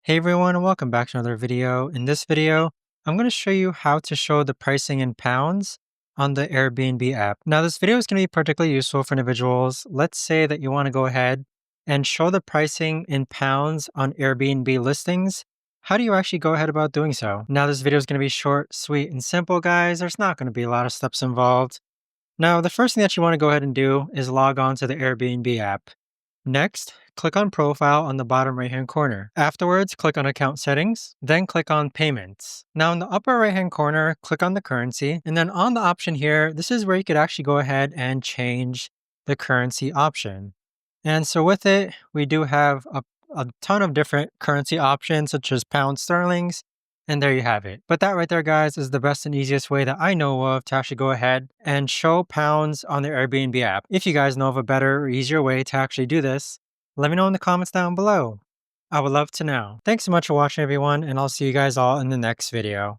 Hey everyone, and welcome back to another video. In this video, I'm going to show you how to show the pricing in pounds on the Airbnb app. Now, this video is going to be particularly useful for individuals. Let's say that you want to go ahead and show the pricing in pounds on Airbnb listings. How do you actually go ahead about doing so? Now, this video is going to be short, sweet, and simple, guys. There's not going to be a lot of steps involved. Now, the first thing that you want to go ahead and do is log on to the Airbnb app. Next, click on Profile on the bottom right-hand corner. Afterwards, click on Account Settings, then click on Payments. Now in the upper right-hand corner, click on the currency, and then on the option here, this is where you could actually go ahead and change the currency option. And so with it, we do have a ton of different currency options, such as pounds, sterlings, and there you have it. But that right there, guys, is the best and easiest way that I know of to actually go ahead and show pounds on the Airbnb app. If you guys know of a better or easier way to actually do this, let me know in the comments down below. I would love to know. Thanks so much for watching, everyone, and I'll see you guys all in the next video.